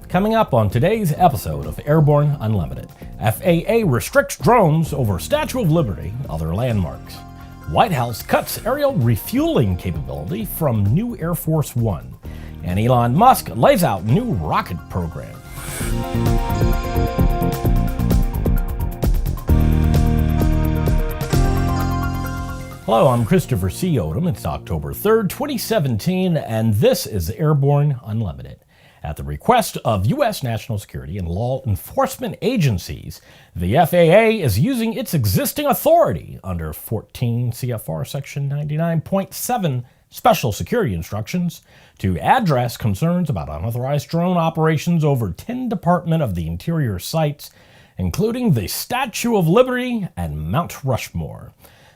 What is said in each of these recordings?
Coming up on today's episode of Airborne Unlimited, FAA restricts drones over Statue of Liberty, other landmarks. White House cuts aerial refueling capability from new Air Force One. And Elon Musk lays out new rocket program. Hello, I'm Christopher C. Odom. It's October 3rd, 2017, and this is Airborne Unlimited. At the request of U.S. national security and law enforcement agencies, the FAA is using its existing authority under 14 CFR Section 99.7 Special Security Instructions to address concerns about unauthorized drone operations over 10 Department of the Interior sites, including the Statue of Liberty and Mount Rushmore.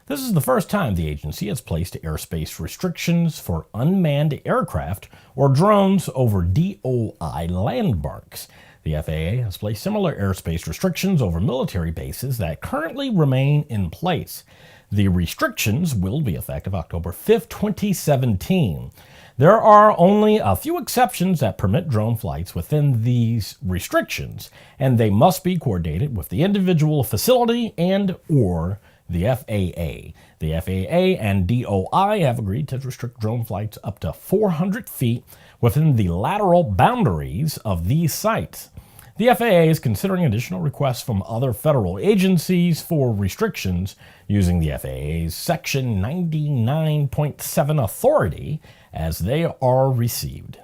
This is the first time the agency has placed airspace restrictions for unmanned aircraft or drones over DOI landmarks. The FAA has placed similar airspace restrictions over military bases that currently remain in place. The restrictions will be effective October 5, 2017. There are only a few exceptions that permit drone flights within these restrictions, and they must be coordinated with the individual facility and/or the FAA. The FAA and DOI have agreed to restrict drone flights up to 400 feet within the lateral boundaries of these sites. The FAA is considering additional requests from other federal agencies for restrictions using the FAA's Section 99.7 authority as they are received.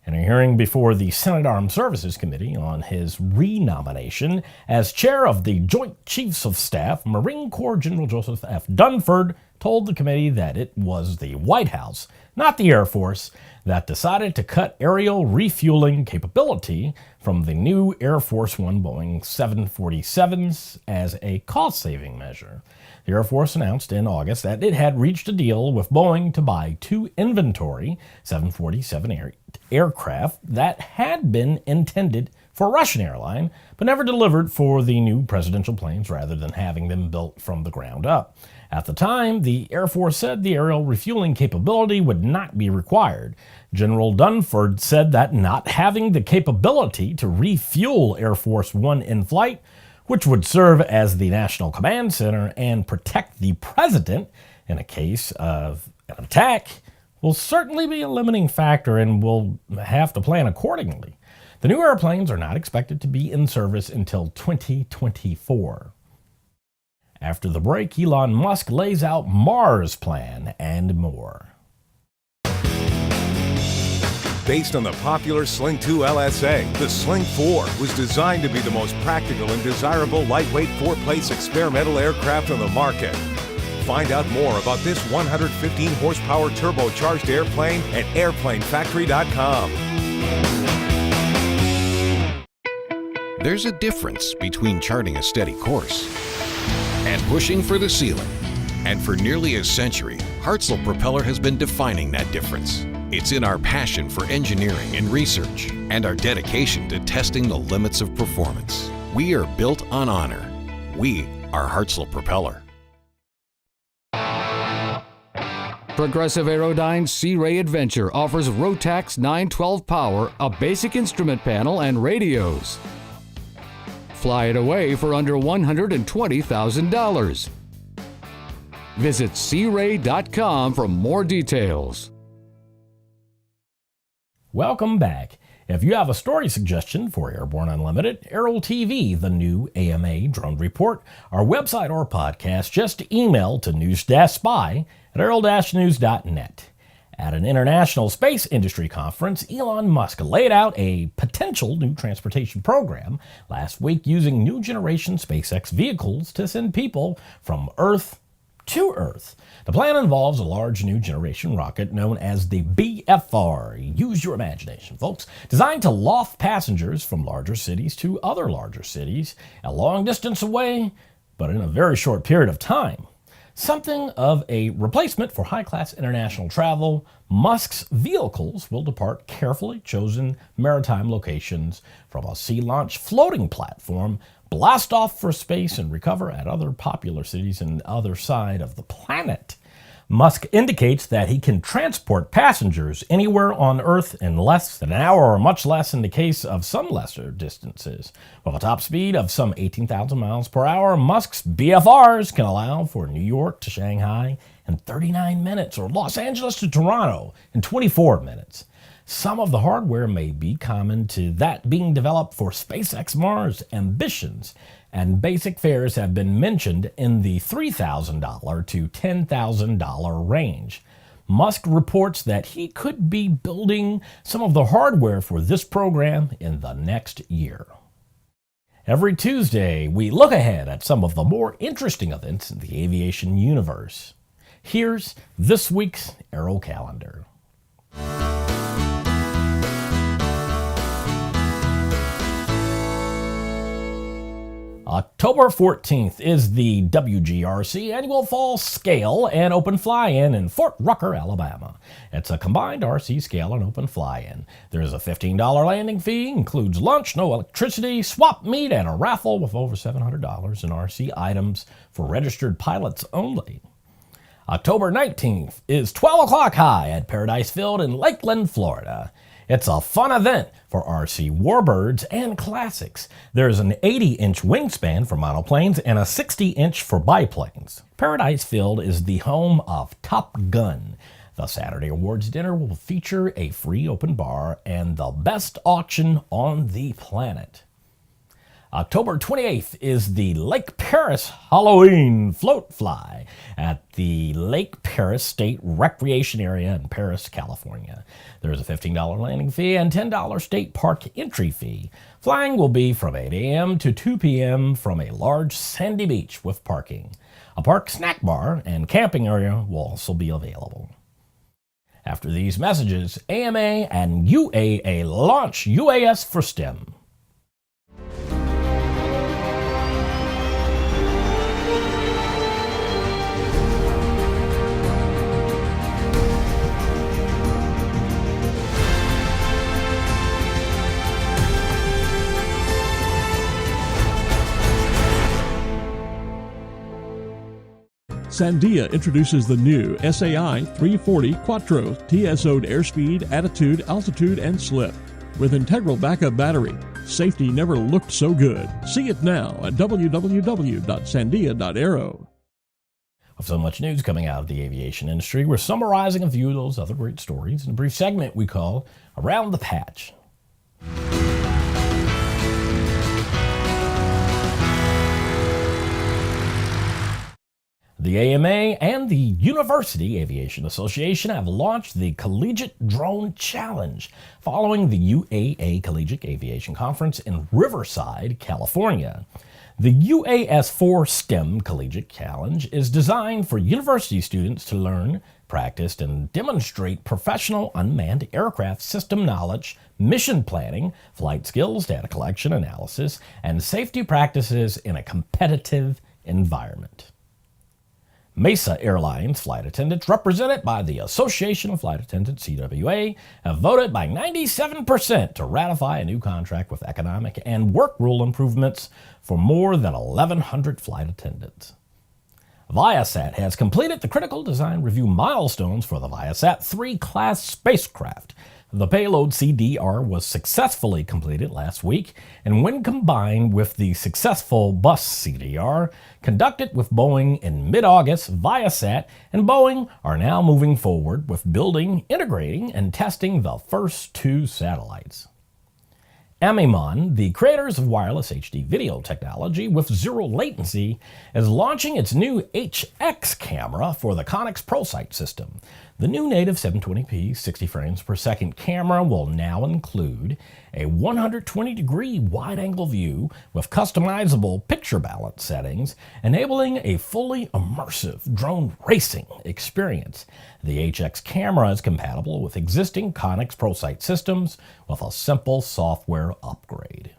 In a hearing before the Senate Armed Services Committee on his renomination as chair of the Joint Chiefs of Staff, Marine Corps General Joseph F. Dunford told the committee that it was the White House, not the Air Force, that decided to cut aerial refueling capability from the new Air Force One Boeing 747s as a cost-saving measure. The Air Force announced in August that it had reached a deal with Boeing to buy two inventory 747 aircraft that had been intended for a Russian airline, but never delivered for the new presidential planes rather than having them built from the ground up. At the time, the Air Force said the aerial refueling capability would not be required. General Dunford said that not having the capability to refuel Air Force One in flight, which would serve as the National Command Center and protect the president in a case of an attack, will certainly be a limiting factor and will have to plan accordingly. The new airplanes are not expected to be in service until 2024. After the break, Elon Musk lays out Mars plan and more. Based on the popular Sling 2 LSA, the Sling 4 was designed to be the most practical and desirable lightweight four-place experimental aircraft on the market. Find out more about this 115 horsepower turbocharged airplane at airplanefactory.com. There's a difference between charting a steady course and pushing for the ceiling. And for nearly a century, Hartford Propeller has been defining that difference. It's in our passion for engineering and research and our dedication to testing the limits of performance. We are built on honor. We are Hartford Propeller. Progressive Aerodyne's Sea-Ray Adventure offers Rotax 912 power, a basic instrument panel, and radios. Fly it away for under $120,000. Visit searay.com for more details. Welcome back. If you have a story suggestion for Airborne Unlimited, Aero-TV, the new AMA drone report, our website or podcast, just email to news-spy@aero-news.net. At an international space industry conference, Elon Musk laid out a potential new transportation program last week using new generation SpaceX vehicles to send people from Earth to Earth. The plan involves a large new generation rocket known as the BFR. Use your imagination, folks. Designed to loft passengers from larger cities to other larger cities, a long distance away, but in a very short period of time. Something of a replacement for high-class international travel, Musk's vehicles will depart carefully chosen maritime locations from a sea-launched floating platform, blast off for space, and recover at other popular cities on the other side of the planet. Musk indicates that he can transport passengers anywhere on Earth in less than an hour, or much less in the case of some lesser distances. With a top speed of some 18,000 miles per hour, Musk's BFRs can allow for New York to Shanghai in 39 minutes or Los Angeles to Toronto in 24 minutes. Some of the hardware may be common to that being developed for SpaceX Mars ambitions, and basic fares have been mentioned in the $3,000 to $10,000 range. Musk reports that he could be building some of the hardware for this program in the next year. Every Tuesday, we look ahead at some of the more interesting events in the aviation universe. Here's this week's Aero Calendar. October 14th is the WGRC Annual Fall Scale and Open Fly-In in Fort Rucker, Alabama. It's a combined RC scale and open fly-in. There is a $15 landing fee, includes lunch, no electricity, swap meet, and a raffle with over $700 in RC items for registered pilots only. October 19th is 12 o'clock high at Paradise Field in Lakeland, Florida. It's a fun event for RC warbirds and classics. There's an 80-inch wingspan for monoplanes and a 60-inch for biplanes. Paradise Field is the home of Top Gun. The Saturday Awards dinner will feature a free open bar and the best auction on the planet. October 28th is the Lake Paris Halloween Float Fly at the Lake Paris State Recreation Area in Paris, California. There's a $15 landing fee and $10 state park entry fee. Flying will be from 8 a.m. to 2 p.m. from a large sandy beach with parking. A park snack bar and camping area will also be available. After these messages, AMA and UAA launch UAS for STEM. Sandia introduces the new SAI 340 Quattro TSO'd airspeed, attitude, altitude, and slip. With integral backup battery, safety never looked so good. See it now at www.sandia.aero. With so much news coming out of the aviation industry, we're summarizing a few of those other great stories in a brief segment we call Around the Patch. The AMA and the University Aviation Association have launched the Collegiate Drone Challenge following the UAA Collegiate Aviation Conference in Riverside, California. The UAS4 STEM Collegiate Challenge is designed for university students to learn, practice, and demonstrate professional unmanned aircraft system knowledge, mission planning, flight skills, data collection, analysis, and safety practices in a competitive environment. Mesa Airlines flight attendants, represented by the Association of Flight Attendants, CWA, have voted by 97% to ratify a new contract with economic and work rule improvements for more than 1,100 flight attendants. ViaSat has completed the critical design review milestones for the ViaSat-3 class spacecraft. The payload CDR was successfully completed last week, and when combined with the successful bus CDR conducted with Boeing in mid-August, ViaSat and Boeing are now moving forward with building, integrating, and testing the first two satellites. Amimon, the creators of wireless HD video technology with zero latency, is launching its new HX camera for the Connex ProSight system. The new native 720p 60 frames per second camera will now include a 120-degree wide-angle view with customizable picture balance settings, enabling a fully immersive drone racing experience. The HX camera is compatible with existing Connex ProSight systems with a simple software upgrade.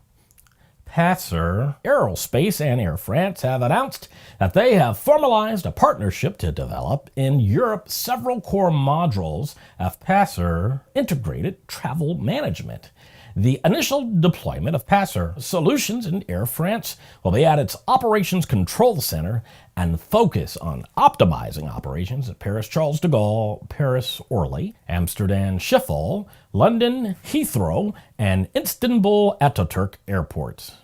Passer Aerospace and Air France have announced that they have formalized a partnership to develop in Europe several core modules of Passer integrated travel management. The initial deployment of Passer Solutions in Air France will be at its Operations Control Center and focus on optimizing operations at Paris Charles de Gaulle, Paris Orly, Amsterdam Schiphol, London Heathrow, and Istanbul Ataturk airports.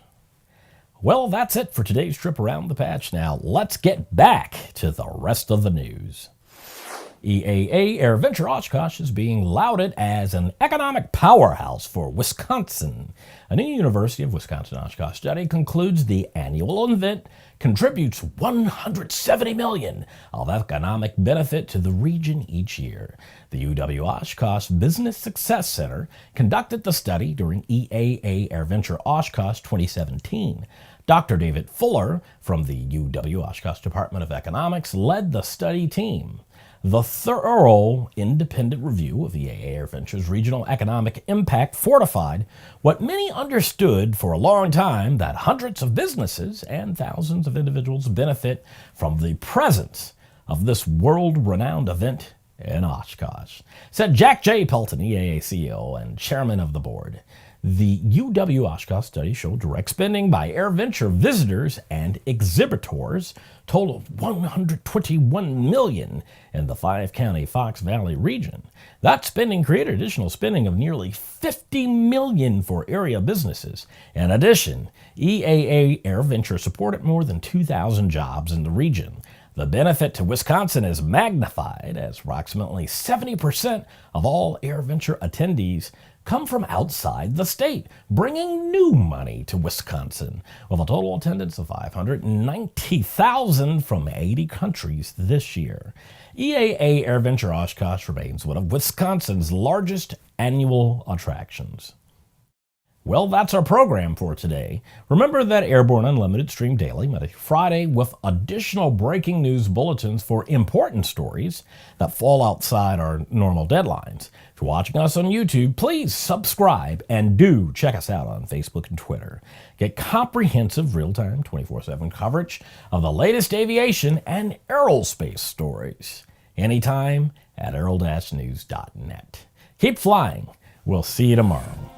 Well, that's it for today's trip around the patch. Now, let's get back to the rest of the news. EAA AirVenture Oshkosh is being lauded as an economic powerhouse for Wisconsin. A new University of Wisconsin-Oshkosh study concludes the annual event contributes $170 million of economic benefit to the region each year. The UW-Oshkosh Business Success Center conducted the study during EAA AirVenture Oshkosh 2017. Dr. David Fuller from the UW-Oshkosh Department of Economics led the study team. The thorough, independent review of EAA AirVenture's regional economic impact fortified what many understood for a long time, that hundreds of businesses and thousands of individuals benefit from the presence of this world-renowned event in Oshkosh, said Jack J. Pelton, EAA CEO and chairman of the board. The UW-Oshkosh study showed direct spending by AirVenture visitors and exhibitors totaled $121 million in the five-county Fox Valley region. That spending created additional spending of nearly $50 million for area businesses. In addition, EAA AirVenture supported more than 2,000 jobs in the region. The benefit to Wisconsin is magnified as approximately 70% of all AirVenture attendees come from outside the state, bringing new money to Wisconsin, with a total attendance of 590,000 from 80 countries this year. EAA AirVenture Oshkosh remains one of Wisconsin's largest annual attractions. Well, that's our program for today. Remember that Airborne Unlimited stream daily, Monday through Friday, with additional breaking news bulletins for important stories that fall outside our normal deadlines. If you're watching us on YouTube, please subscribe and do check us out on Facebook and Twitter. Get comprehensive, real-time, 24/7 coverage of the latest aviation and aerospace stories anytime at aero-news.net. Keep flying. We'll see you tomorrow.